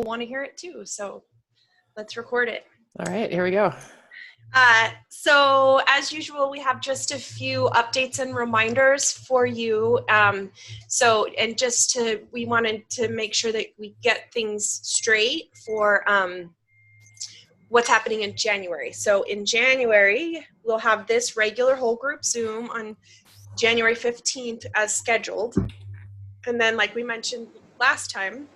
want to hear it too. So let's record it. All right, here we go. So as usual, we have just a few updates and reminders for you. We wanted to make sure that we get things straight for what's happening in January. So in January, we'll have this regular whole group Zoom on January 15th as scheduled. And then, like we mentioned last time,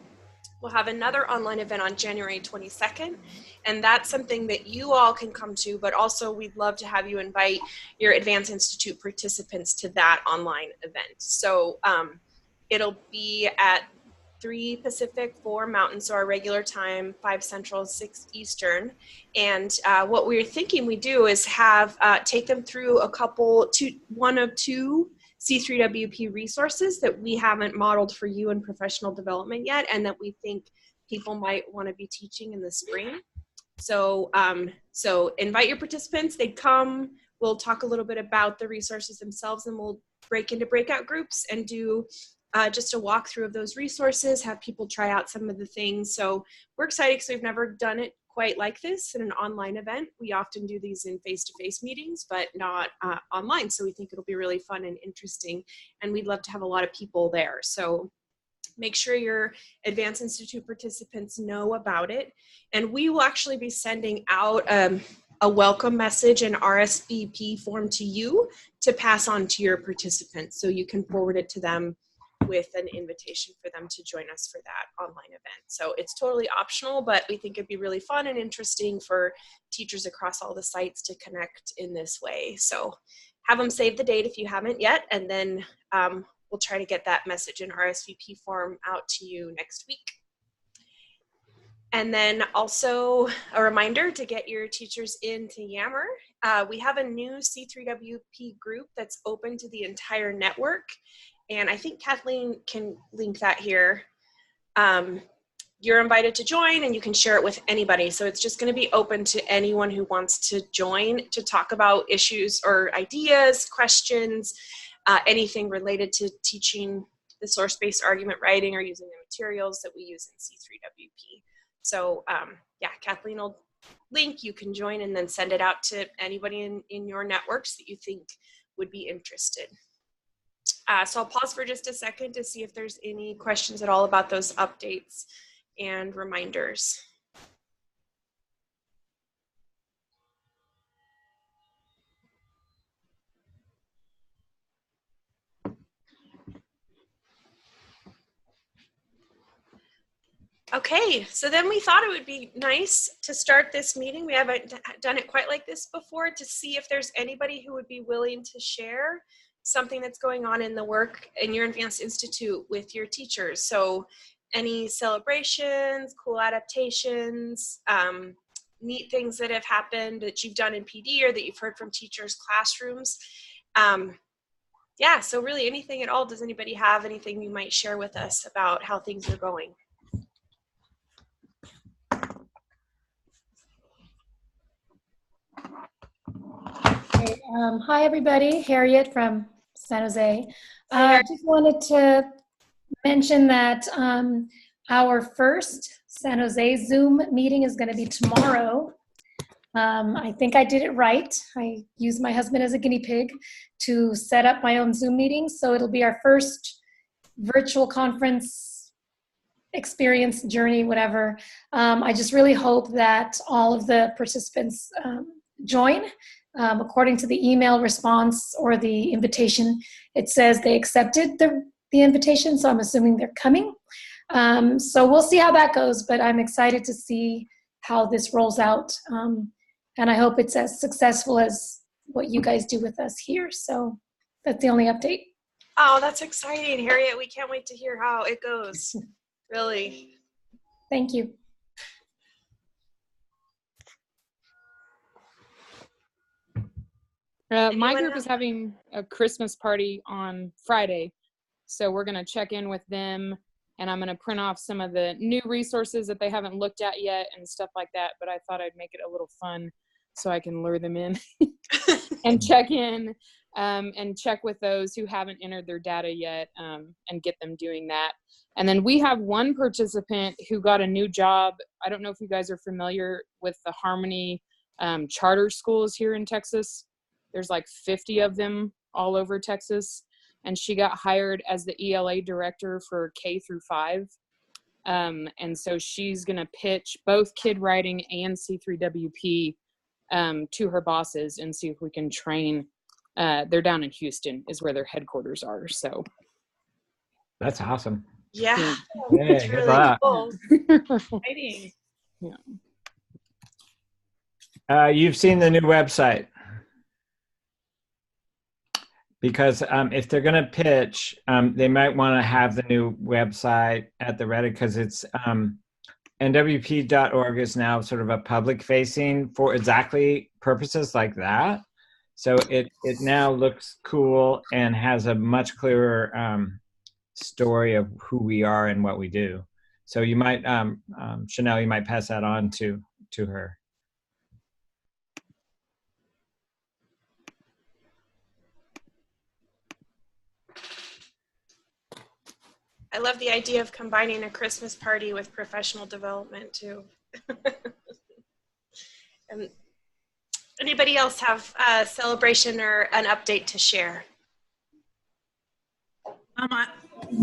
we'll have another online event on January 22nd, and that's something that you all can come to, but also we'd love to have you invite your Advanced Institute participants to that online event. So it'll be at 3 Pacific, 4 Mountain, so our regular time, 5 Central, 6 Eastern. And what we're thinking we do is have take them through one of two C3WP resources that we haven't modeled for you in professional development yet, and that we think people might want to be teaching in the spring. So invite your participants, they come, we'll talk a little bit about the resources themselves, and we'll break into breakout groups and do just a walkthrough of those resources, have people try out some of the things. So we're excited because we've never done it quite like this in an online event. We often do these in face-to-face meetings, but not online. So we think it'll be really fun and interesting, and we'd love to have a lot of people there. So make sure your Advanced Institute participants know about it. And we will actually be sending out a welcome message and RSVP form to you to pass on to your participants, so you can forward it to them with an invitation for them to join us for that online event. So it's totally optional, but we think it'd be really fun and interesting for teachers across all the sites to connect in this way. So have them save the date if you haven't yet, and then we'll try to get that message and RSVP form out to you next week. And then also a reminder to get your teachers into Yammer. We have a new C3WP group that's open to the entire network. And I think Kathleen can link that here. You're invited to join, and you can share it with anybody. So it's just going to be open to anyone who wants to join to talk about issues or ideas, questions, anything related to teaching the source-based argument writing or using the materials that we use in C3WP. So yeah, Kathleen will link, you can join and then send it out to anybody in your networks that you think would be interested. So I'll pause for just a second to see if there's any questions at all about those updates and reminders. Okay, so then we thought it would be nice to start this meeting. We haven't done it quite like this before, to see if there's anybody who would be willing to share something that's going on in the work in your Advanced Institute with your teachers. So any celebrations, cool adaptations, neat things that have happened that you've done in PD or that you've heard from teachers' classrooms. Yeah, so really anything at all. Does anybody have anything you might share with us about how things are going? Okay, hi everybody, Harriet from San Jose. Just wanted to mention that our first San Jose Zoom meeting is going to be tomorrow. I think I did it right. I used my husband as a guinea pig to set up my own Zoom meetings. So it'll be our first virtual conference experience, journey, whatever. I just really hope that all of the participants join. According to the email response or the invitation, it says they accepted the invitation, so I'm assuming they're coming. So we'll see how that goes, but I'm excited to see how this rolls out. And I hope it's as successful as what you guys do with us here. So that's the only update. Oh, that's exciting, Harriet. We can't wait to hear how it goes. Really. Thank you. My group is having a Christmas party on Friday, so we're going to check in with them, and I'm going to print off some of the new resources that they haven't looked at yet and stuff like that, but I thought I'd make it a little fun so I can lure them in and check in. and check with those who haven't entered their data yet, and get them doing that. And then we have one participant who got a new job. I don't know if you guys are familiar with the Harmony charter schools here in Texas. There's like 50 of them all over Texas. And she got hired as the ELA director for K through 5. And so she's going to pitch both kid writing and C3WP to her bosses and see if we can train. They're down in Houston is where their headquarters are. So That's awesome. Yeah. Yeah, It's good really luck. cool. Exciting. You've seen the new website. Because if they're going to pitch, they might want to have the new website at the ready, because it's nwp.org is now sort of a public facing for exactly purposes like that. So it now looks cool and has a much clearer story of who we are and what we do. So you might, Chanel, you might pass that on to her. I love the idea of combining a Christmas party with professional development too. And anybody else have a celebration or an update to share?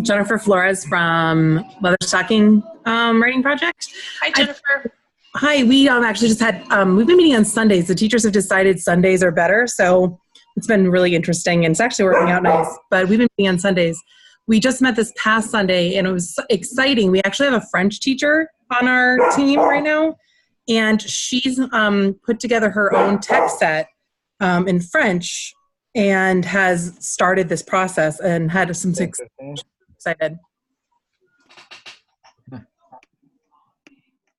Jennifer Flores from Leatherstocking Writing Project. Hi, Jennifer. Hi, we actually just had, we've been meeting on Sundays. The teachers have decided Sundays are better, so it's been really interesting, and it's actually working out nice, but we've been meeting on Sundays. We just met this past Sunday, and it was exciting. We actually have a French teacher on our team right now, and she's put together her own text set in French and has started this process and had some success. Excited.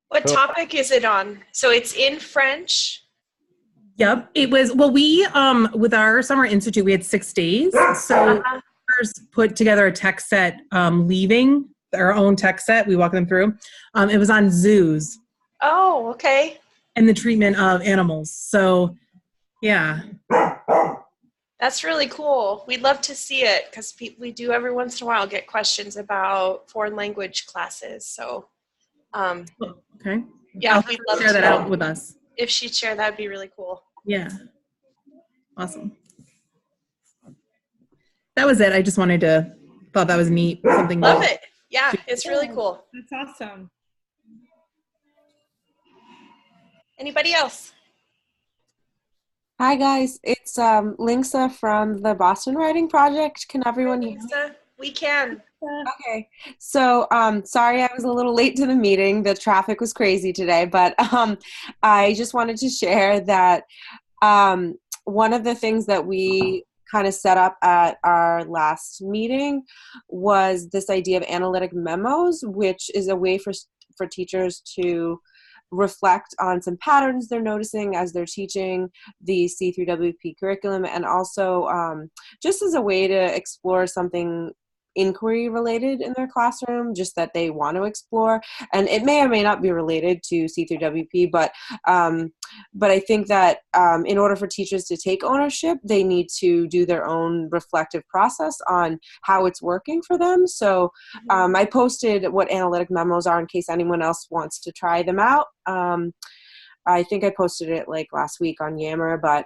What topic is it on? So it's in French? Yep. It was, well, we, with our summer institute, we had 6 days. So put together a text set, leaving our own text set. We walk them through. It was on zoos. Oh, okay. And the treatment of animals. So, yeah. That's really cool. We'd love to see it because we do every once in a while get questions about foreign language classes. So, okay. Yeah, we'd love to share that out with us. If she'd share, that'd be really cool. Yeah. Awesome. That was it. I just wanted to, thought that was neat. Something. Love it. Yeah, it's really cool. That's awesome. Anybody else? Hi guys, it's Linksa from the Boston Writing Project. Can everyone hear me? We can. Okay, so sorry I was a little late to the meeting. The traffic was crazy today, but I just wanted to share that one of the things that we kind of set up at our last meeting was this idea of analytic memos, which is a way for teachers to reflect on some patterns they're noticing as they're teaching the C3WP curriculum, and also just as a way to explore something inquiry related in their classroom, just that they want to explore. And it may or may not be related to C3WP, but I think that in order for teachers to take ownership, they need to do their own reflective process on how it's working for them. So I posted what analytic memos are in case anyone else wants to try them out. I think I posted it like last week on Yammer, but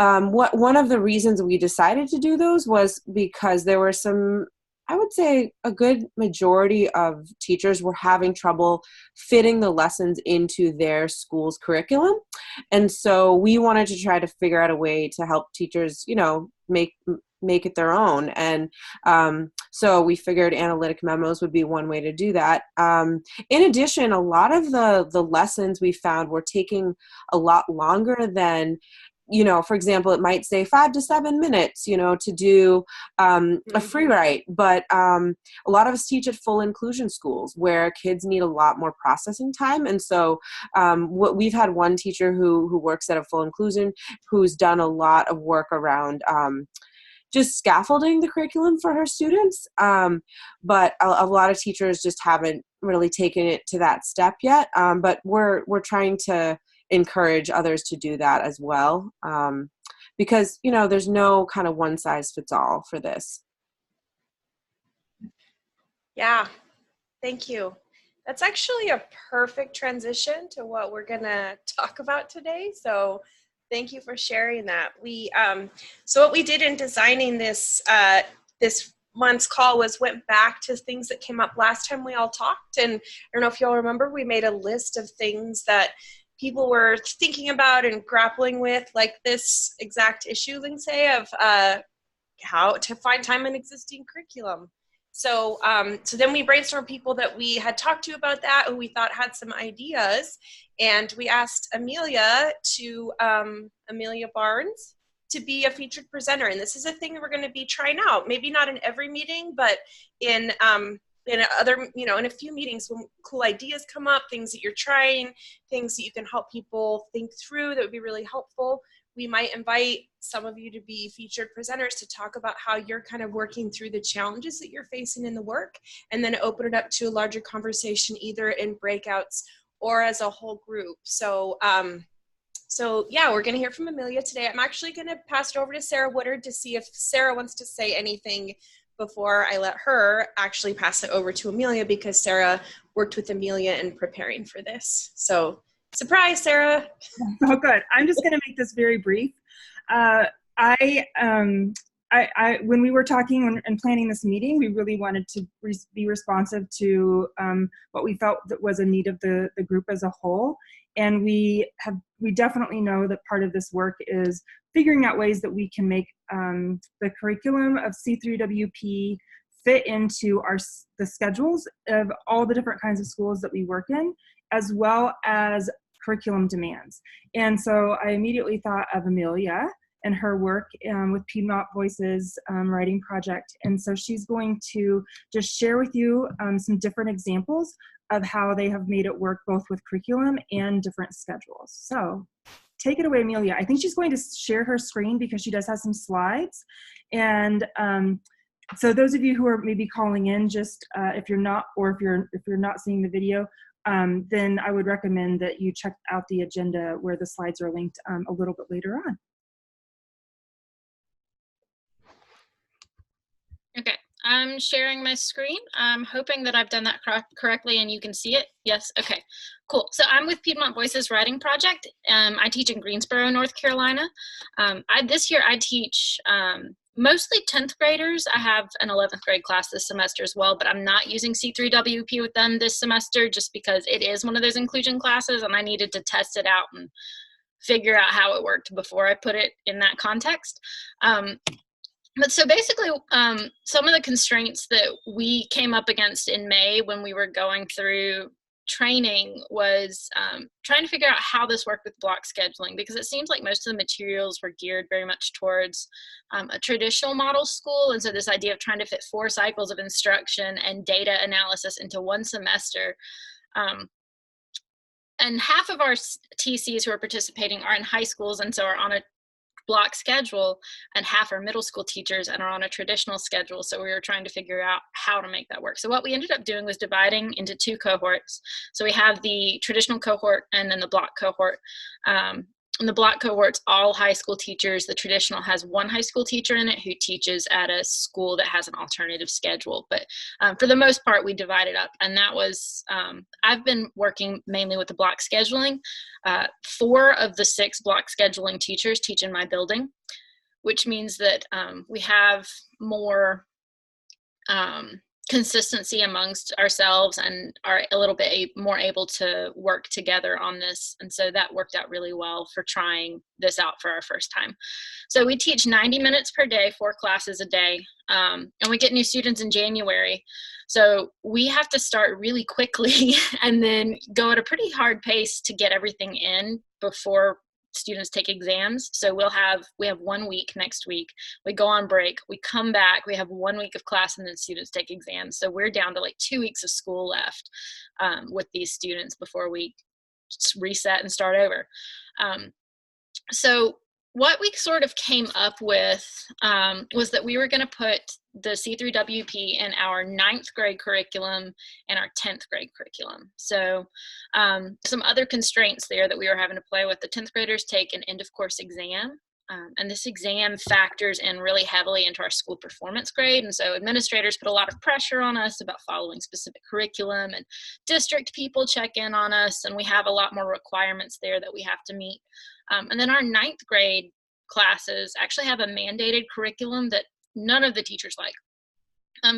one of the reasons we decided to do those was because there were some, I would say a good majority of teachers were having trouble fitting the lessons into their school's curriculum. And so we wanted to try to figure out a way to help teachers, you know, make it their own. And so we figured analytic memos would be one way to do that. In addition, a lot of the lessons we found were taking a lot longer than, you know, for example, it might say 5 to 7 minutes, you know, to do a free write. But a lot of us teach at full inclusion schools where kids need a lot more processing time. And so we've had one teacher who works at a full inclusion who's done a lot of work around just scaffolding the curriculum for her students. But a lot of teachers just haven't really taken it to that step yet. But we're trying to encourage others to do that as well. because, you know, there's no kind of one size fits all for this. Yeah, thank you. That's actually a perfect transition to what we're gonna talk about today. So thank you for sharing that. So what we did in designing this this month's call was went back to things that came up last time we all talked. And I don't know if y'all remember, we made a list of things that people were thinking about and grappling with, like this exact issue, Lindsay, of how to find time in existing curriculum. So then we brainstormed people that we had talked to about that, who we thought had some ideas, and we asked Amelia Barnes to be a featured presenter. And this is a thing we're going to be trying out. Maybe not in every meeting, but in other, you know, in a few meetings when cool ideas come up, things that you're trying, things that you can help people think through that would be really helpful. We might invite some of you to be featured presenters to talk about how you're kind of working through the challenges that you're facing in the work, and then open it up to a larger conversation, either in breakouts or as a whole group. So yeah, we're going to hear from Amelia today. I'm actually going to pass it over to Sarah Woodard to see if Sarah wants to say anything before I let her actually pass it over to Amelia, because Sarah worked with Amelia in preparing for this. So surprise, Sarah. Oh, good. I'm just going to make this very brief. When we were talking and planning this meeting, we really wanted to be responsive to what we felt that was a need of the group as a whole. And we definitely know that part of this work is figuring out ways that we can make the curriculum of C3WP fit into the schedules of all the different kinds of schools that we work in, as well as curriculum demands. And so I immediately thought of Amelia and her work with Piedmont Voices writing project. And so she's going to just share with you some different examples of how they have made it work both with curriculum and different schedules. So take it away, Amelia. I think she's going to share her screen because she does have some slides. And so those of you who are maybe calling in, just if you're not seeing the video, then I would recommend that you check out the agenda where the slides are linked a little bit later on. Okay, I'm sharing my screen. I'm hoping that I've done that correctly and you can see it. Yes, okay, cool. So I'm with Piedmont Voices Writing Project. I teach in Greensboro, North Carolina. This year I teach mostly 10th graders. I have an 11th grade class this semester as well, but I'm not using C3WP with them this semester just because it is one of those inclusion classes and I needed to test it out and figure out how it worked before I put it in that context. But so basically, some of the constraints that we came up against in May when we were going through training was trying to figure out how this worked with block scheduling, because it seems like most of the materials were geared very much towards a traditional model school. And so this idea of trying to fit 4 cycles of instruction and data analysis into one semester. And half of our TCs who are participating are in high schools and so are on a block schedule, and half are middle school teachers and are on a traditional schedule. So we were trying to figure out how to make that work. So what we ended up doing was dividing into 2 cohorts. So we have the traditional cohort and then the block cohort. And the block cohort's all high school teachers. The traditional has 1 high school teacher in it who teaches at a school that has an alternative schedule. But for the most part, we divided up. And that was, I've been working mainly with the block scheduling. 4 of the 6 block scheduling teachers teach in my building, which means that we have more consistency amongst ourselves and are a little bit more able to work together on this. And so that worked out really well for trying this out for our first time. So we teach 90 minutes per day, 4 classes a day, and we get new students in January. So we have to start really quickly and then go at a pretty hard pace to get everything in before students take exams. So we have 1 week next week. We go on break, we come back, we have 1 week of class, and then students take exams. So we're down to like 2 weeks of school left with these students before we reset and start over. So what we sort of came up with was that we were going to put the C3WP in our 9th grade curriculum and our 10th grade curriculum. So some other constraints there that we were having to play with: the 10th graders take an end of course exam And this exam factors in really heavily into our school performance grade. And so administrators put a lot of pressure on us about following specific curriculum, and district people check in on us, and we have a lot more requirements there that we have to meet. And then our 9th grade classes actually have a mandated curriculum that none of the teachers like.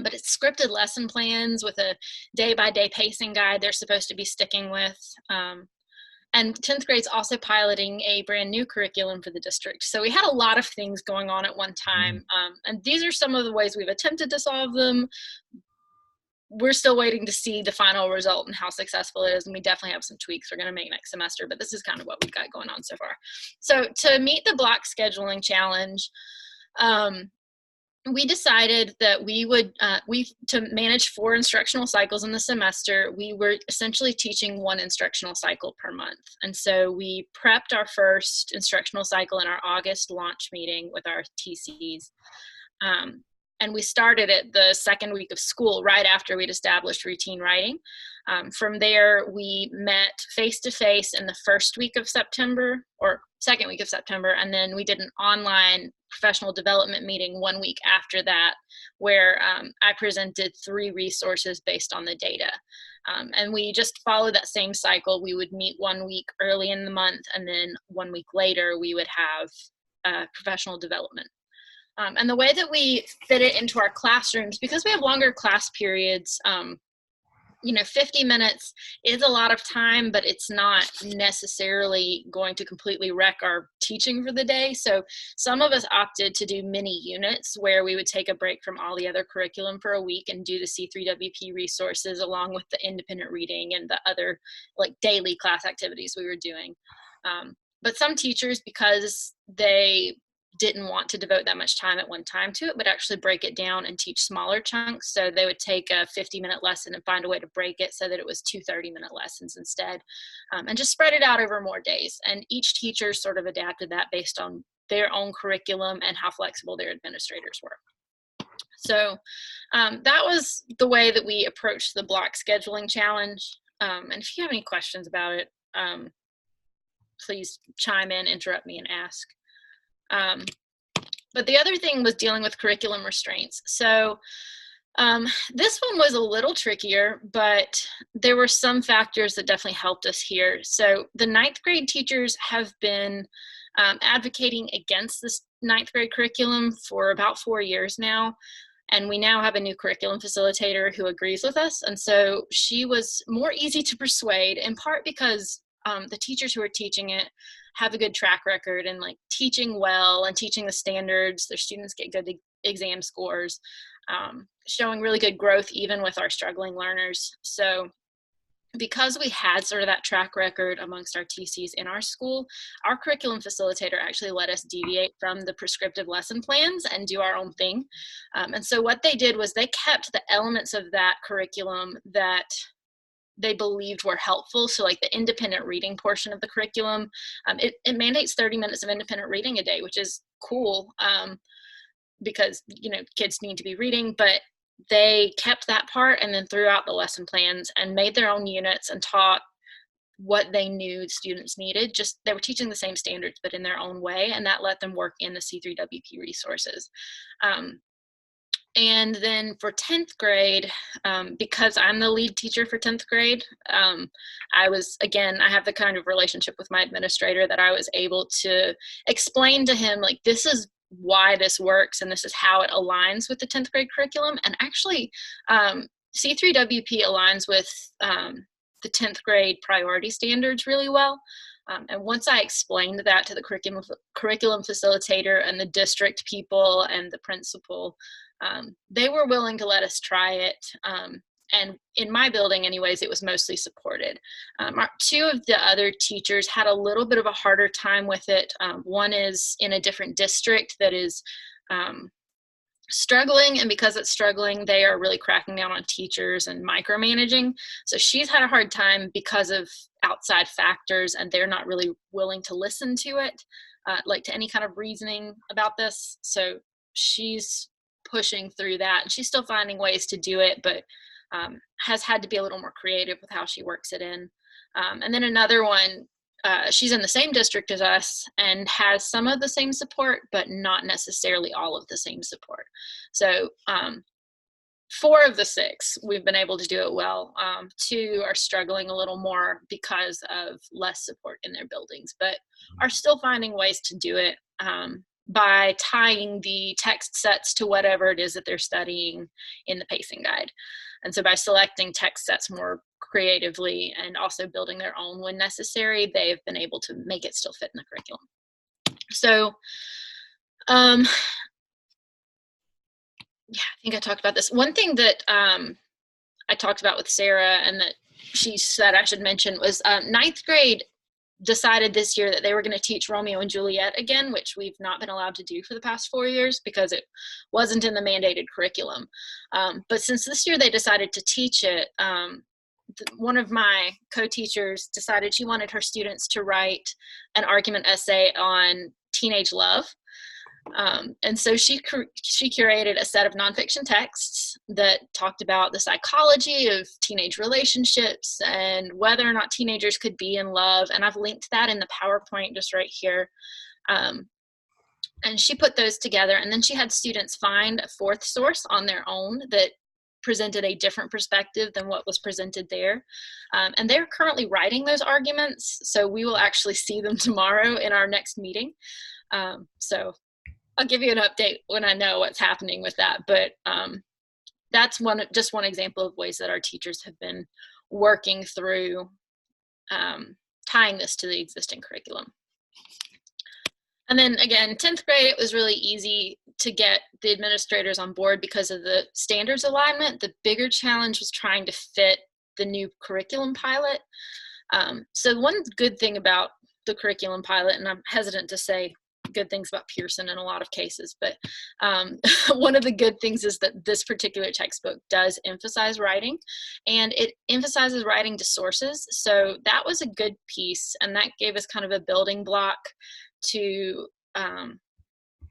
But it's scripted lesson plans with a day-by-day pacing guide they're supposed to be sticking with. And 10th grade's also piloting a brand new curriculum for the district. So we had a lot of things going on at one time. And these are some of the ways we've attempted to solve them. We're still waiting to see the final result and how successful it is. And we definitely have some tweaks we're going to make next semester, but this is kind of what we've got going on so far. So to meet the block scheduling challenge, we decided that we would, to manage 4 instructional cycles in the semester, we were essentially teaching 1 instructional cycle per month. And so we prepped our first instructional cycle in our August launch meeting with our TCs. And we started it the 2nd week of school, right after we'd established routine writing. From there, we met face-to-face in the 1st week of September, or 2nd week of September, and then we did an online professional development meeting 1 week after that, where I presented 3 resources based on the data. And we just followed that same cycle. We would meet 1 week early in the month, and then 1 week later, we would have professional development. And the way that we fit it into our classrooms, because we have longer class periods, 50 minutes is a lot of time, but it's not necessarily going to completely wreck our teaching for the day. So some of us opted to do mini units where we would take a break from all the other curriculum for a week and do the C3WP resources along with the independent reading and the other like daily class activities we were doing. But some teachers, because they didn't want to devote that much time at one time to it, but actually break it down and teach smaller chunks. So they would take a 50-minute lesson and find a way to break it so that it was 2 30-minute lessons instead, and just spread it out over more days. And each teacher sort of adapted that based on their own curriculum and how flexible their administrators were. So that was the way that we approached the block scheduling challenge. And if you have any questions about it, please chime in, interrupt me, and ask. But the other thing was dealing with curriculum restraints. So this one was a little trickier, but there were some factors that definitely helped us here. So the 9th grade teachers have been advocating against this 9th grade curriculum for about 4 years now. And we now have a new curriculum facilitator who agrees with us. And so she was more easy to persuade, in part because the teachers who are teaching it have a good track record and like teaching well and teaching the standards. Their students get good exam scores, showing really good growth even with our struggling learners. So because we had sort of that track record amongst our TCs in our school, our curriculum facilitator actually let us deviate from the prescriptive lesson plans and do our own thing. And so what they did was they kept the elements of that curriculum that they believed were helpful. So like the independent reading portion of the curriculum, it mandates 30 minutes of independent reading a day, which is cool because, kids need to be reading, but they kept that part and then threw out the lesson plans and made their own units and taught what they knew students needed. Just they were teaching the same standards, but in their own way, and that let them work in the C3WP resources. And then for 10th grade, because I'm the lead teacher for 10th grade, I have the kind of relationship with my administrator that I was able to explain to him, like, this is why this works and this is how it aligns with the 10th grade curriculum. And actually, C3WP aligns with the 10th grade priority standards really well. And once I explained that to the curriculum facilitator and the district people and the principal, they were willing to let us try it. And in my building anyways, it was mostly supported. 2 of the other teachers had a little bit of a harder time with it. One is in a different district that is struggling, and because it's struggling, they are really cracking down on teachers and micromanaging. So she's had a hard time because of outside factors, and they're not really willing to listen to it, like to any kind of reasoning about this. So she's pushing through that, and she's still finding ways to do it, but has had to be a little more creative with how she works it in. And then another one she's in the same district as us and has some of the same support, but not necessarily all of the same support. So 4 of the 6, we've been able to do it well. 2 are struggling a little more because of less support in their buildings, but are still finding ways to do it by tying the text sets to whatever it is that they're studying in the pacing guide. And so by selecting text sets more creatively and also building their own when necessary, they've been able to make it still fit in the curriculum. So, yeah, I think I talked about this. One thing that I talked about with Sarah and that she said I should mention was 9th grade decided this year that they were going to teach Romeo and Juliet again, which we've not been allowed to do for the past 4 years because it wasn't in the mandated curriculum. But since this year they decided to teach it, one of my co-teachers decided she wanted her students to write an argument essay on teenage love. And so she curated a set of nonfiction texts that talked about the psychology of teenage relationships and whether or not teenagers could be in love. And I've linked that in the PowerPoint just right here. And she put those together, and then she had students find a 4th source on their own that presented a different perspective than what was presented there. And they're currently writing those arguments, so we will actually see them tomorrow in our next meeting. So I'll give you an update when I know what's happening with that. But that's just one example of ways that our teachers have been working through tying this to the existing curriculum. And then again, 10th grade, it was really easy to get the administrators on board because of the standards alignment. The bigger challenge was trying to fit the new curriculum pilot. So one good thing about the curriculum pilot, and I'm hesitant to say good things about Pearson in a lot of cases, but one of the good things is that this particular textbook does emphasize writing, and it emphasizes writing to sources. So that was a good piece, and that gave us kind of a building block to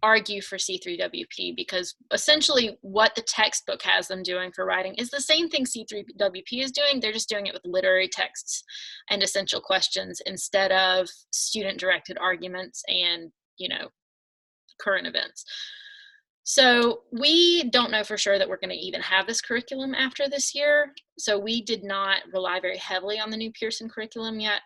argue for C3WP, because essentially what the textbook has them doing for writing is the same thing C3WP is doing. They're just doing it with literary texts and essential questions instead of student-directed arguments and, current events. So we don't know for sure that we're going to even have this curriculum after this year. So we did not rely very heavily on the new Pearson curriculum yet.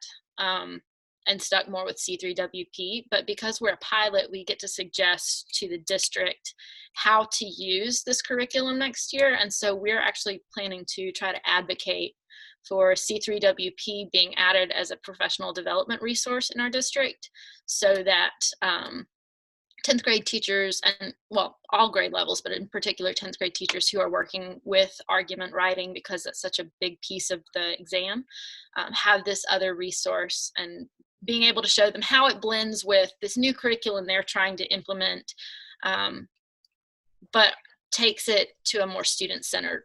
And stuck more with C3WP, but because we're a pilot, we get to suggest to the district how to use this curriculum next year. And so we're actually planning to try to advocate for C3WP being added as a professional development resource in our district, so that 10th grade teachers, and well, all grade levels, but in particular 10th grade teachers who are working with argument writing, because that's such a big piece of the exam, have this other resource and being able to show them how it blends with this new curriculum they're trying to implement, but takes it to a more student-centered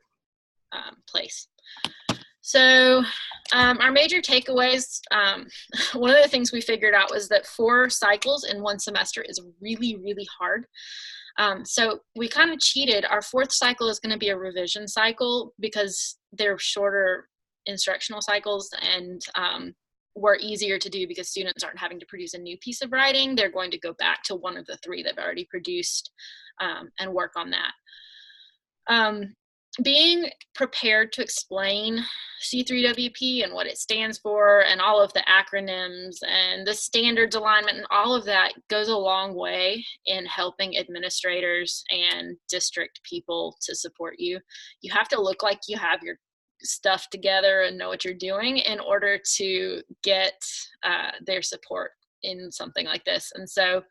place. So our major takeaways, one of the things we figured out was that 4 cycles in one semester is really, really hard. So we kind of cheated. Our 4th cycle is going to be a revision cycle because they're shorter instructional cycles, and were easier to do because students aren't having to produce a new piece of writing. They're going to go back to one of the 3 they've already produced and work on that. Being prepared to explain C3WP and what it stands for and all of the acronyms and the standards alignment and all of that goes a long way in helping administrators and district people to support you. You have to look like you have your stuff together and know what you're doing in order to get their support in something like this. And so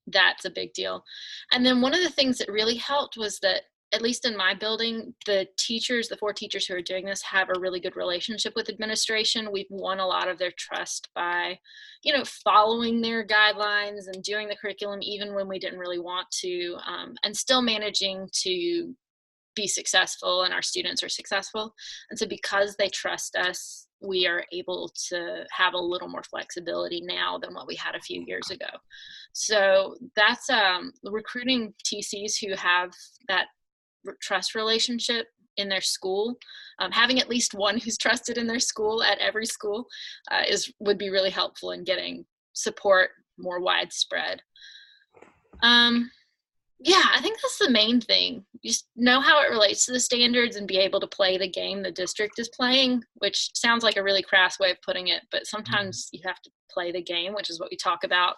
that's a big deal. And then one of the things that really helped was that, at least in my building, the teachers, the 4 teachers who are doing this, have a really good relationship with administration. We've won a lot of their trust by, following their guidelines and doing the curriculum even when we didn't really want to, and still managing to be successful, and our students are successful. And so because they trust us, we are able to have a little more flexibility now than what we had a few years ago. So that's recruiting TCs who have that trust relationship in their school. Having at least one who's trusted in their school at every school would be really helpful in getting support more widespread. Yeah, I think that's the main thing. Just know how it relates to the standards and be able to play the game the district is playing, which sounds like a really crass way of putting it, but sometimes you have to play the game, which is what we talk about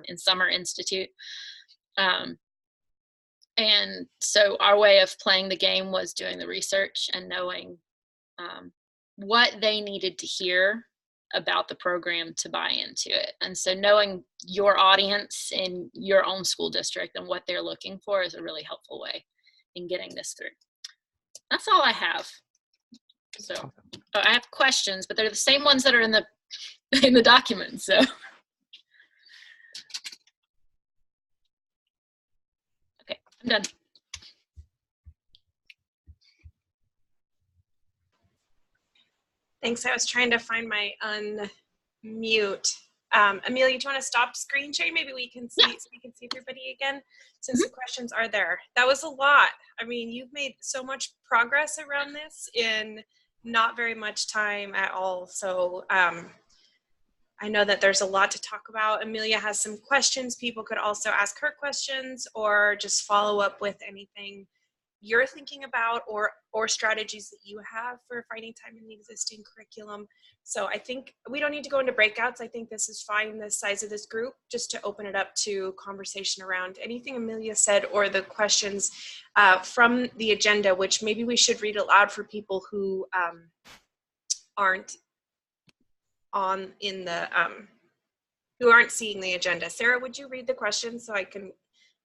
in Summer Institute. And so our way of playing the game was doing the research and knowing what they needed to hear about the program to buy into it. And so knowing your audience in your own school district and what they're looking for is a really helpful way in getting this through. That's all I have. So I have questions, but they're the same ones that are in the document. So okay, I'm done. Thanks. I was trying to find my unmute. Amelia, do you want to stop screen sharing? Maybe we can see, so we can see everybody again, since the questions are there. That was a lot. I mean, you've made so much progress around this in not very much time at all. So I know that there's a lot to talk about. Amelia has some questions. People could also ask her questions or just follow up with anything you're thinking about or strategies that you have for finding time in the existing curriculum. So I think we don't need to go into breakouts. I think this is fine, the size of this group, just to open it up to conversation around anything Amelia said or the questions from the agenda, which maybe we should read aloud for people who aren't on in the, who aren't seeing the agenda. Sarah, would you read the questions so I can,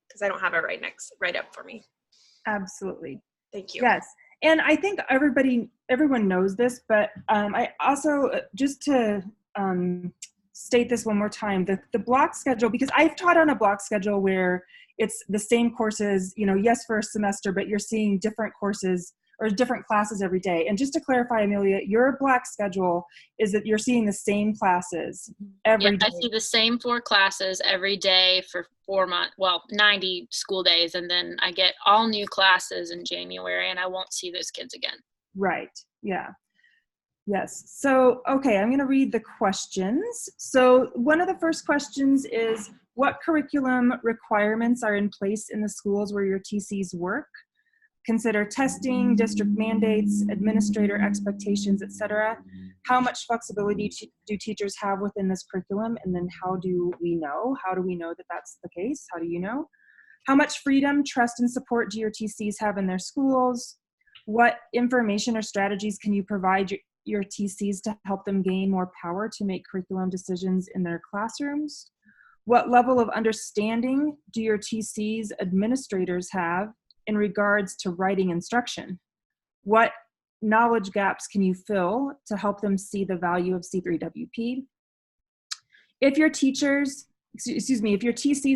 because I don't have it right up for me. Absolutely. Thank you. Yes. And I think everyone knows this, but I also, just to state this one more time, the block schedule, because I've taught on a block schedule where it's the same courses, you know, yes, for a semester, but you're seeing different courses or different classes every day. And just to clarify, Amelia, your block schedule is that you're seeing the same classes every day. I see the same 4 classes every day for 4 months, well, 90 school days, and then I get all new classes in January, and I won't see those kids again. Right, yeah. Yes, so, okay, I'm gonna read the questions. So one of the first questions is, what curriculum requirements are in place in the schools where your TCs work? Consider testing, district mandates, administrator expectations, etc. How much flexibility do teachers have within this curriculum? And then how do we know? How do we know that that's the case? How do you know? How much freedom, trust, and support do your TCs have in their schools? What information or strategies can you provide your TCs to help them gain more power to make curriculum decisions in their classrooms? What level of understanding do your TCs administrators have in regards to writing instruction? What knowledge gaps can you fill to help them see the value of C3WP? If your TCs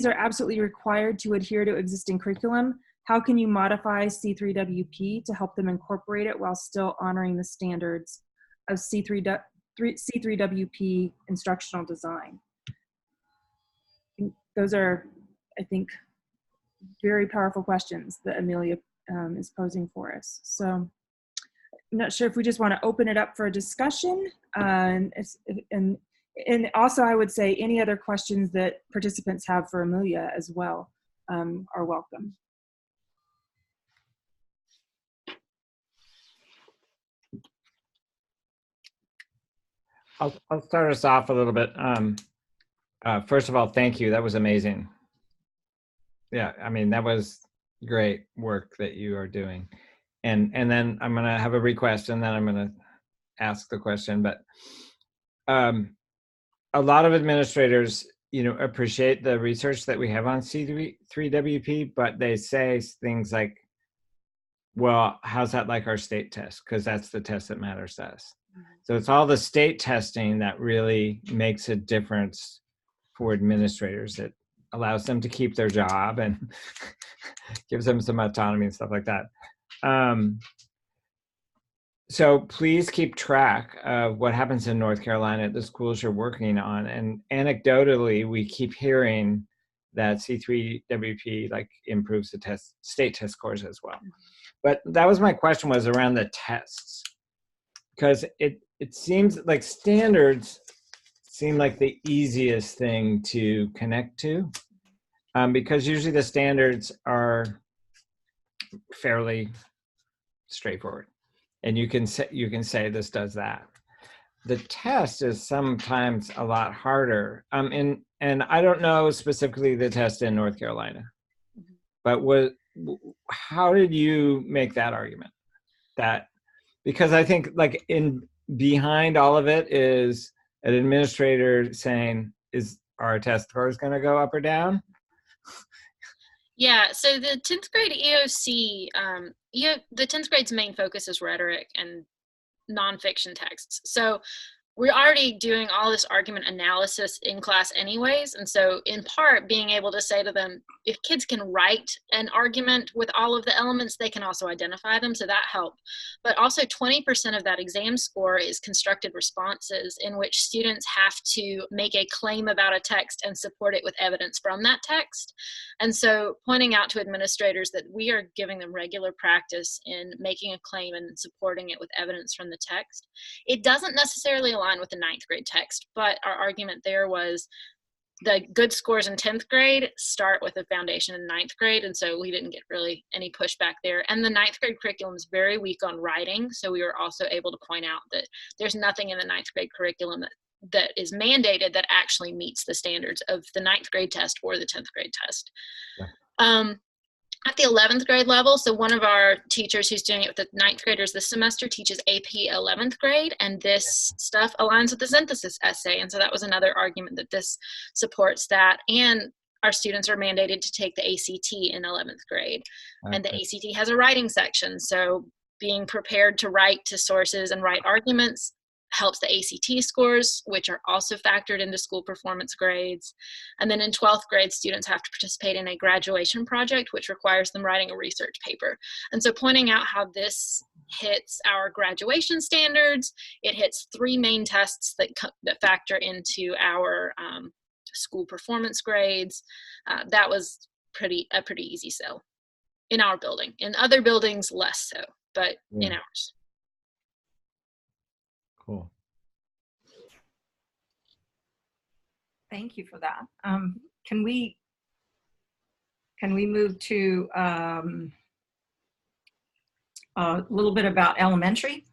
are absolutely required to adhere to existing curriculum, how can you modify C3WP to help them incorporate it while still honoring the standards of C3WP instructional design? Those are, I think, very powerful questions that Amelia is posing for us. So I'm not sure if we just want to open it up for a discussion. And also I would say any other questions that participants have for Amelia as well are welcome. I'll start us off a little bit. First of all, thank you. That was amazing. Yeah, I mean, that was great work that you are doing. And then I'm going to have a request, and then I'm going to ask the question. But a lot of administrators, you know, appreciate the research that we have on C3WP, but they say things like, well, how's that like our state test? Because that's the test that matters to us. So it's all the state testing that really makes a difference for administrators. It allows them to keep their job and gives them some autonomy and stuff like that. So please keep track of what happens in North Carolina at the schools you're working on. And anecdotally, we keep hearing that C3WP like improves the state test scores as well. But that was my question, was around the tests. Because it seems like standards seem like the easiest thing to connect to. Because usually the standards are fairly straightforward. And you can say this does that. The test is sometimes a lot harder. And I don't know specifically the test in North Carolina, but how did you make that argument? Because I think like behind all of it is an administrator saying, are our test scores going to go up or down? Yeah, so the 10th grade EOC, the 10th grade's main focus is rhetoric and nonfiction texts. So we're already doing all this argument analysis in class anyways. And so in part, being able to say to them, if kids can write an argument with all of the elements, they can also identify them. So that helped. But also 20% of that exam score is constructed responses, in which students have to make a claim about a text and support it with evidence from that text. And so pointing out to administrators that we are giving them regular practice in making a claim and supporting it with evidence from the text. It doesn't necessarily align with the 9th grade text, but our argument there was the good scores in 10th grade start with a foundation in 9th grade, and so we didn't get really any pushback there. And the 9th grade curriculum is very weak on writing, so we were also able to point out that there's nothing in the 9th grade curriculum that is mandated that actually meets the standards of the 9th grade test or the 10th grade test. Yeah. At the 11th grade level, so one of our teachers who's doing it with the 9th graders this semester teaches AP 11th grade, and this stuff aligns with the synthesis essay. And so that was another argument that this supports that. And our students are mandated to take the ACT in 11th grade. Okay. And the ACT has a writing section. So being prepared to write to sources and write arguments helps the ACT scores, which are also factored into school performance grades. And then in 12th grade, students have to participate in a graduation project, which requires them writing a research paper. And so pointing out how this hits our graduation standards, it hits 3 main tests that factor into our school performance grades. That was a pretty easy sell in our building. In other buildings, less so, but in ours. Cool. Thank you for that. Can we move to a little bit about elementary?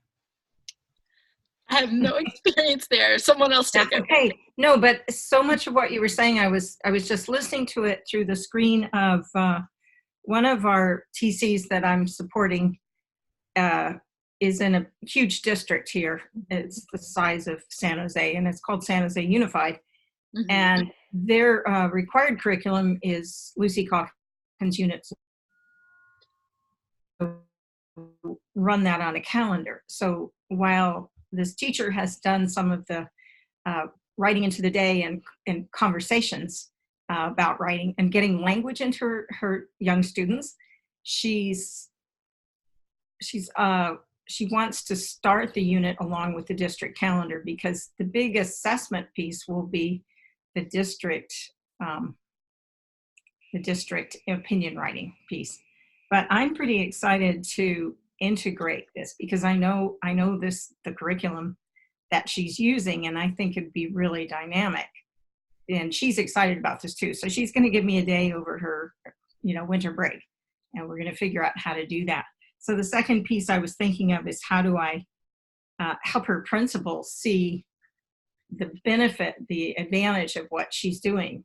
I have no experience there. Someone else take it. Okay. No, but so much of what you were saying, I was just listening to it through the screen of one of our TCs that I'm supporting. Is in a huge district here. It's the size of San Jose, and it's called San Jose Unified. Mm-hmm. And their required curriculum is Lucy Calkins' units. Run that on a calendar. So while this teacher has done some of the writing into the day and conversations about writing and getting language into her young students, she wants to start the unit along with the district calendar, because the big assessment piece will be the district opinion writing piece. But I'm pretty excited to integrate this, because I know the curriculum that she's using, and I think it'd be really dynamic. And she's excited about this too. So she's going to give me a day over her, winter break, and we're going to figure out how to do that. So the second piece I was thinking of is, how do I help her principals see the benefit, the advantage of what she's doing?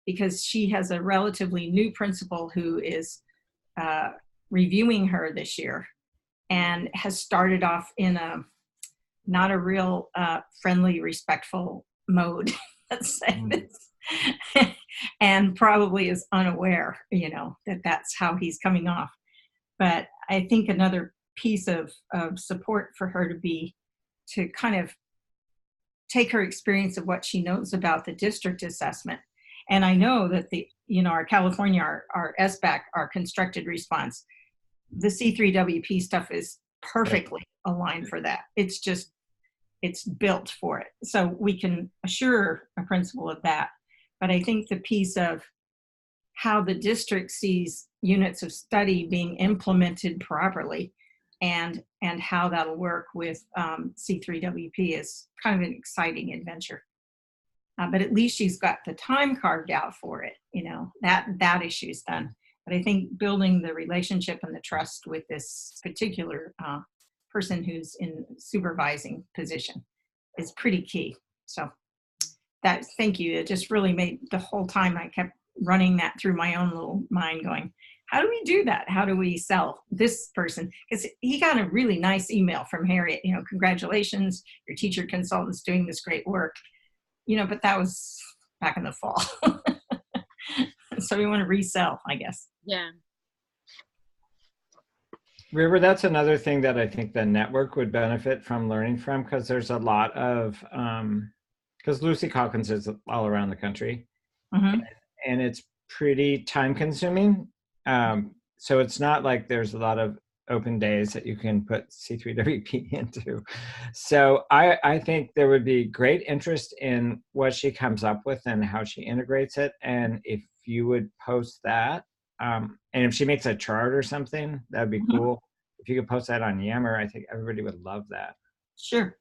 Because she has a relatively new principal who is reviewing her this year and has started off in not a real friendly, respectful mode, let's say this, and probably is unaware, that that's how he's coming off. But I think another piece of support for her to kind of take her experience of what she knows about the district assessment. And I know that our California, our SBAC, our constructed response, the C3WP stuff is perfectly aligned for that. It's built for it. So we can assure a principal of that. But I think the piece of how the district sees units of study being implemented properly, and how that'll work with C3WP is kind of an exciting adventure. But at least she's got the time carved out for it, you know, that issue's done. But I think building the relationship and the trust with this particular person who's in supervising position is pretty key. So that, thank you. It just really made, the whole time I kept running that through my own little mind going, how do we do that? How do we sell this person? Because he got a really nice email from Harriet, you know, congratulations, your teacher consultant's doing this great work. You know, but that was back in the fall. So we want to resell, I guess. Yeah. River, that's another thing that I think the network would benefit from learning from, because there's a lot of, because Lucy Calkins is all around the country, and it's pretty time consuming. So it's not like there's a lot of open days that you can put C3WP into. So I think there would be great interest in what she comes up with and how she integrates it. And if you would post that, and if she makes a chart or something, that'd be cool. If you could post that on Yammer, I think everybody would love that. Sure.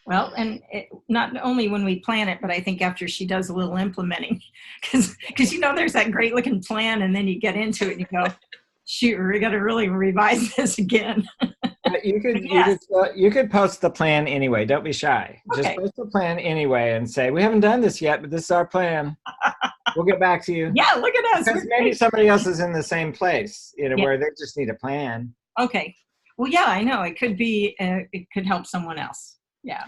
Well, and not only when we plan it, but I think after she does a little implementing, because you know, there's that great looking plan, and then you get into it and you go, shoot, we got to really revise this again. You could post the plan anyway. Don't be shy. Okay. Just post the plan anyway and say, we haven't done this yet, but this is our plan. We'll get back to you. Yeah, look at us. Because maybe somebody else is in the same place, you know, where they just need a plan. Okay. Well, yeah, I know. It could be, it could help someone else. Yeah.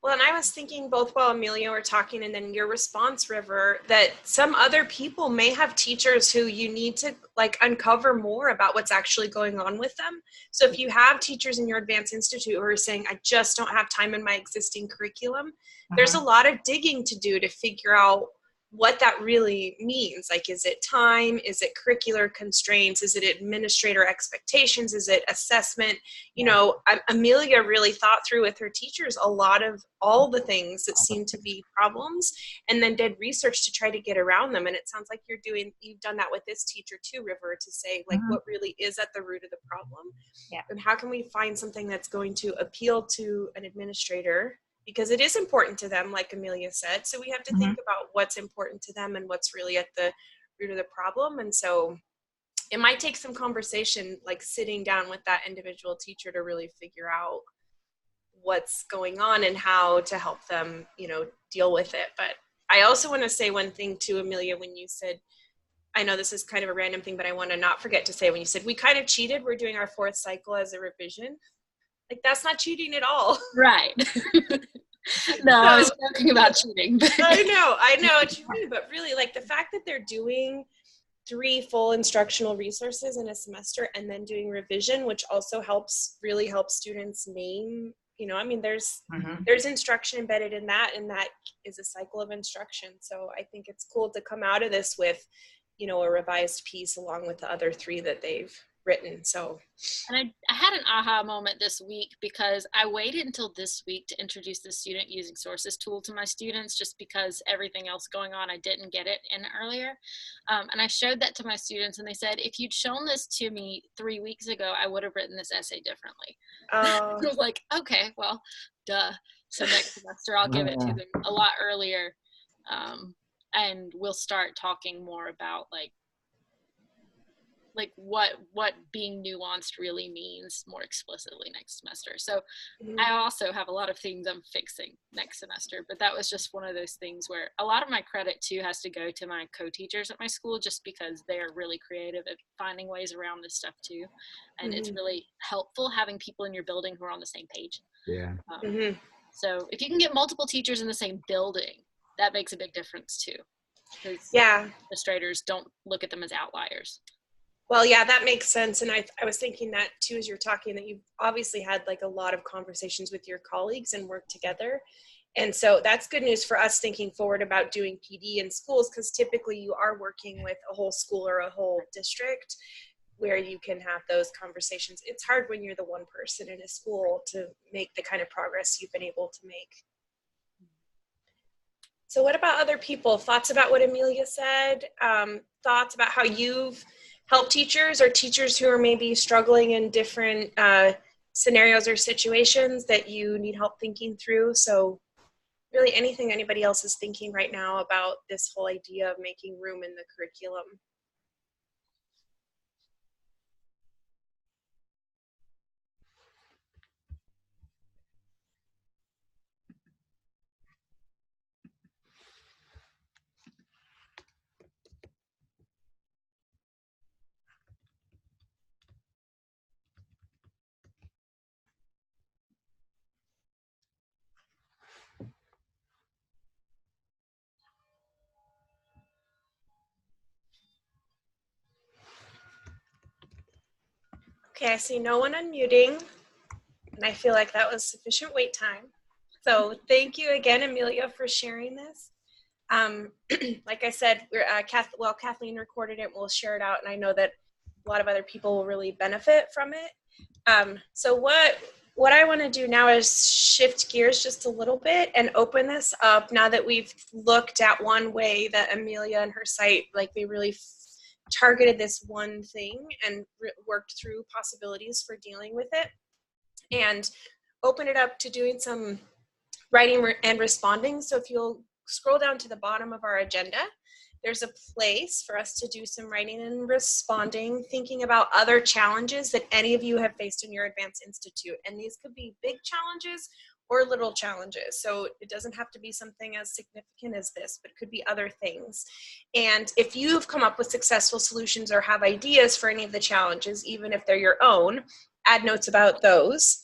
Well, and I was thinking both while Amelia were talking and then your response, River, that some other people may have teachers who you need to like uncover more about what's actually going on with them. So if you have teachers in your advanced institute who are saying, I just don't have time in my existing curriculum, there's a lot of digging to do to figure out what that really means. Like, is it time? Is it curricular constraints? Is it administrator expectations? Is it assessment? You know, Amelia really thought through with her teachers a lot of all the things that seem to be problems, and then did research to try to get around them. And it sounds like you've done that with this teacher too, River, to say like what really is at the root of the problem. Yeah. And how can we find something that's going to appeal to an administrator? Because it is important to them, like Amelia said. So we have to think about what's important to them and what's really at the root of the problem. And so it might take some conversation, like sitting down with that individual teacher to really figure out what's going on and how to help them, you know, deal with it. But I also want to say one thing too, Amelia, when you said, I know this is kind of a random thing, but I want to not forget to say, when you said we kind of cheated, we're doing our 4th cycle as a revision. Like, that's not cheating at all. Right. No, I was talking about cheating. I know what you mean, but really, like, the fact that they're doing 3 full instructional resources in a semester and then doing revision, which also really helps students name, you know, I mean, there's instruction embedded in that, and that is a cycle of instruction. So I think it's cool to come out of this with, you know, a revised piece along with the other 3 that they've written. So, and I had an aha moment this week, because I waited until this week to introduce the student using sources tool to my students, just because everything else going on, I didn't get it in earlier. And I showed that to my students, and they said, if you'd shown this to me 3 weeks ago, I would have written this essay differently. I was like, okay, well, duh. So next semester I'll give it to them a lot earlier. And we'll start talking more about like what being nuanced really means more explicitly next semester. So I also have a lot of things I'm fixing next semester, but that was just one of those things where a lot of my credit too has to go to my co-teachers at my school, just because they're really creative at finding ways around this stuff too. And it's really helpful having people in your building who are on the same page. Yeah. So if you can get multiple teachers in the same building, that makes a big difference too. Because administrators don't look at them as outliers. Well, yeah, that makes sense. And I was thinking that too, as you're talking, that you've obviously had like a lot of conversations with your colleagues and work together. And so that's good news for us thinking forward about doing PD in schools, because typically you are working with a whole school or a whole district where you can have those conversations. It's hard when you're the one person in a school to make the kind of progress you've been able to make. So what about other people? Thoughts about what Amelia said? Thoughts about how you've helped teachers or teachers who are maybe struggling in different scenarios or situations that you need help thinking through? So really anything anybody else is thinking right now about this whole idea of making room in the curriculum. Okay, I see no one unmuting, and I feel like that was sufficient wait time. So thank you again, Amelia, for sharing this. Like I said, we're, Kathleen recorded it, we'll share it out, and I know that a lot of other people will really benefit from it. So what I want to do now is shift gears just a little bit and open this up now that we've looked at one way that Amelia and her site, like they really targeted this one thing and worked through possibilities for dealing with it, and open it up to doing some writing and responding. So if you'll scroll down to the bottom of our agenda, there's a place for us to do some writing and responding, thinking about other challenges that any of you have faced in your Advanced Institute. And these could be big challenges or little challenges. So it doesn't have to be something as significant as this, but it could be other things. And if you've come up with successful solutions or have ideas for any of the challenges, even if they're your own, add notes about those,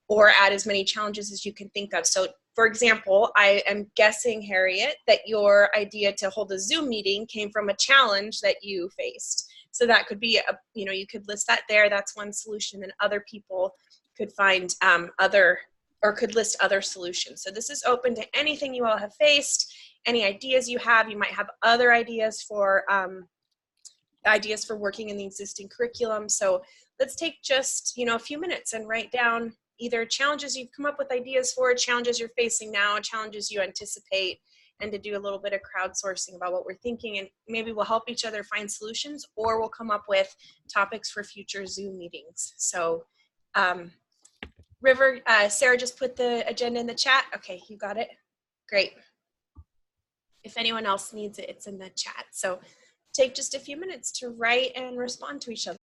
or add as many challenges as you can think of. So for example, I am guessing, Harriet, that your idea to hold a Zoom meeting came from a challenge that you faced. So that could be, you could list that there. That's one solution, and other people could find could list other solutions. So this is open to anything you all have faced, any ideas you have. You might have other ideas for working in the existing curriculum. So let's take just a few minutes and write down either challenges you've come up with ideas for, challenges you're facing now, challenges you anticipate, and to do a little bit of crowdsourcing about what we're thinking, and maybe we'll help each other find solutions, or we'll come up with topics for future Zoom meetings. So River, Sarah just put the agenda in the chat. Okay, you got it? Great. If anyone else needs it, it's in the chat. So take just a few minutes to write and respond to each other.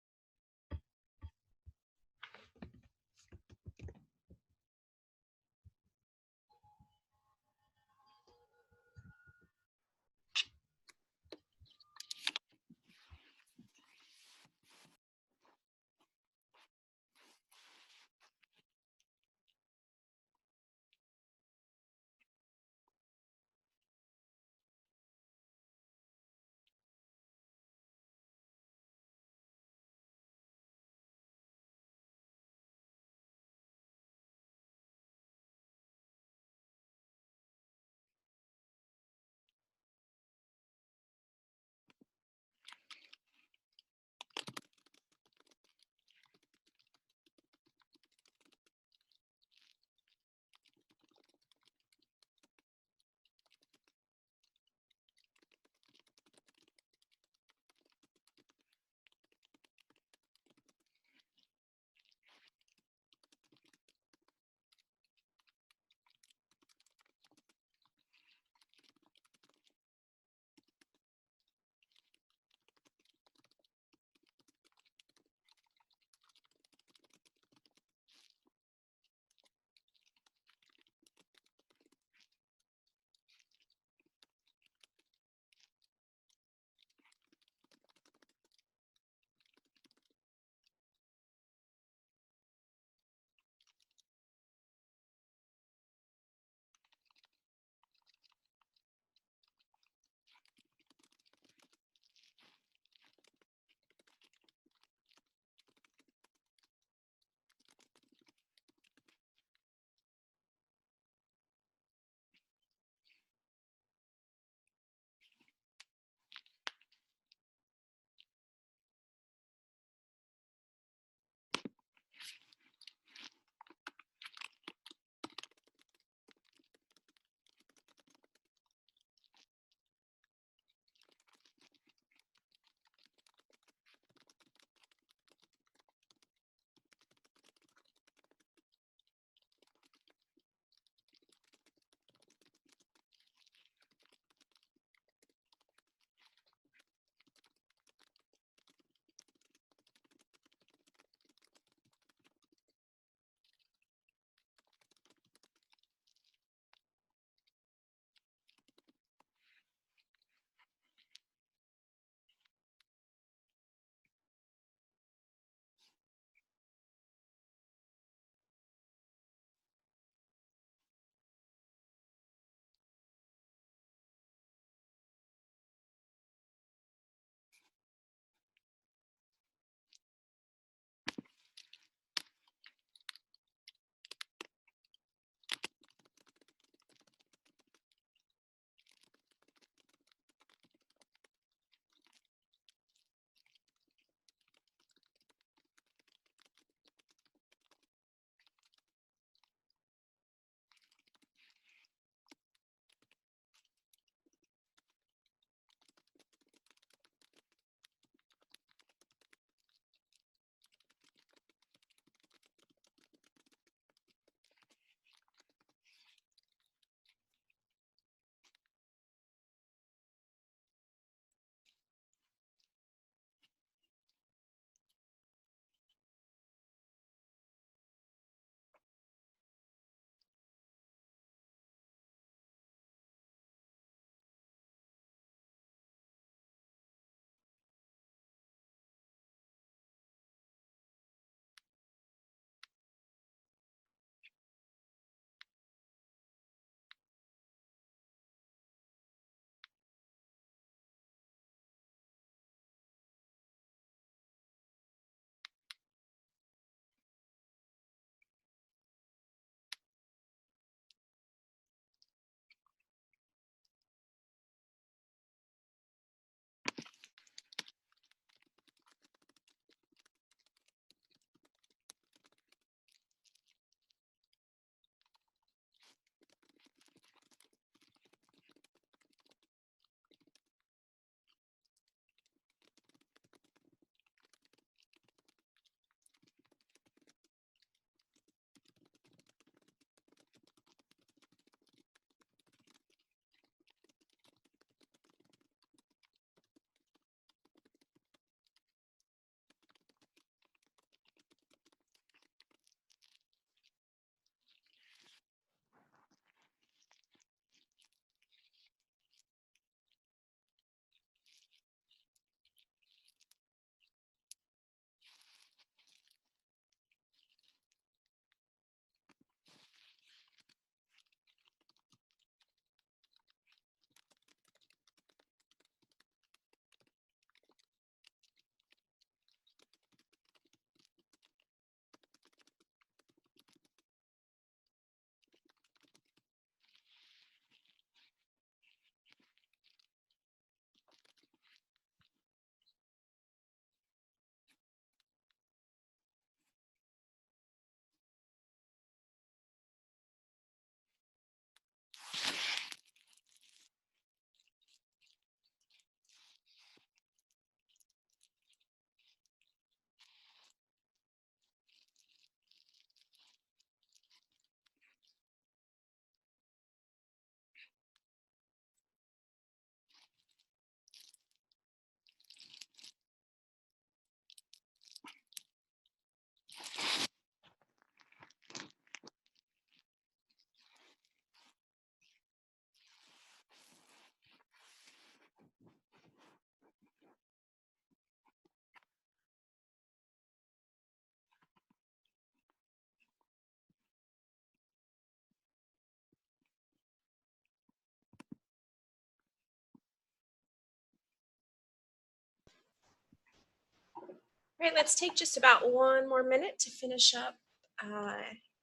All right, let's take just about one more minute to finish up.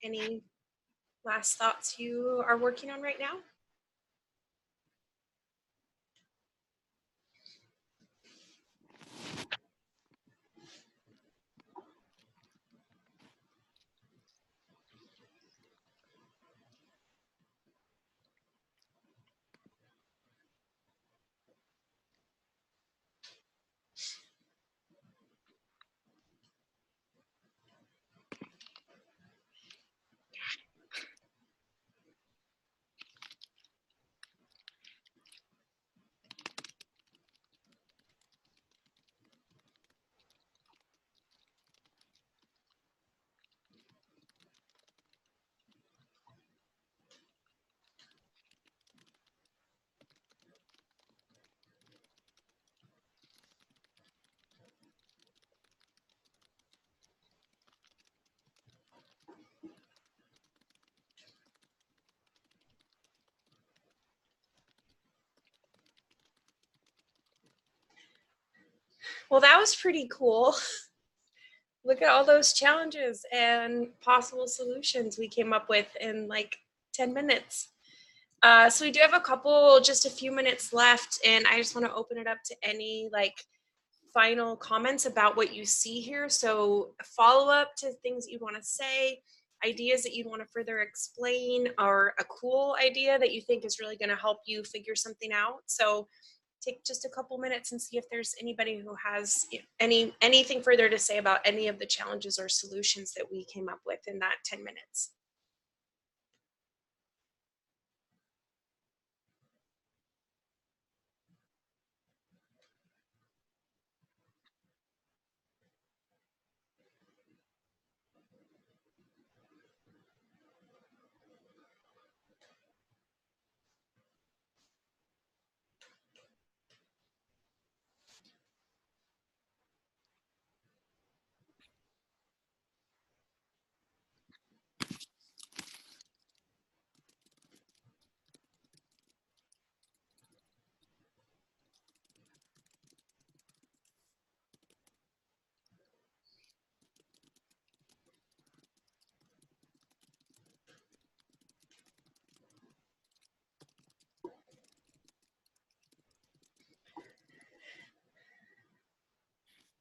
Any last thoughts you are working on right now? Well, that was pretty cool. Look at all those challenges and possible solutions we came up with in like 10 minutes. So we do have just a few minutes left, and I just want to open it up to any like final comments about what you see here. So follow up to things that you want to say, ideas that you'd want to further explain, or a cool idea that you think is really going to help you figure something out. So take just a couple minutes and see if there's anybody who has anything further to say about any of the challenges or solutions that we came up with in that 10 minutes.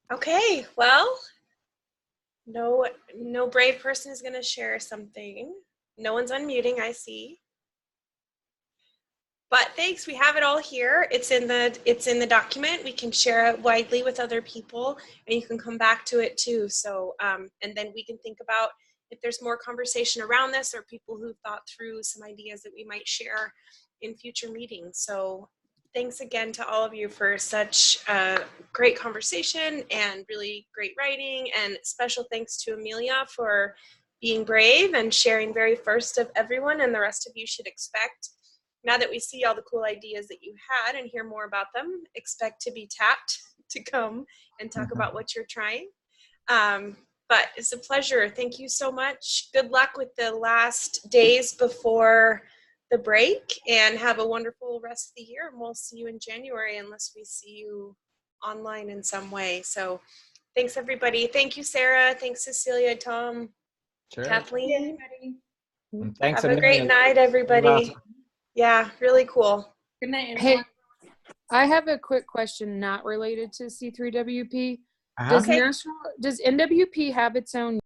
Okay, well, no brave person is going to share something. No one's unmuting, I see. But thanks, we have it all here. It's in the document. We can share it widely with other people, and you can come back to it too. So, and then we can think about if there's more conversation around this, or people who thought through some ideas that we might share in future meetings. So thanks again to all of you for such a great conversation and really great writing, and special thanks to Amelia for being brave and sharing very first of everyone, and the rest of you should expect, now that we see all the cool ideas that you had and hear more about them, expect to be tapped to come and talk about what you're trying. But it's a pleasure. Thank you so much. Good luck with the last days before the break, and have a wonderful rest of the year. And we'll see you in January, unless we see you online in some way. So thanks, everybody. Thank you, Sarah. Thanks, Cecilia, Tom, Sure. Kathleen. And thanks, Have a great night, everybody. Awesome. Yeah, really cool. Good night, Hey, I have a quick question not related to C3WP. Does Okay. NWP have its own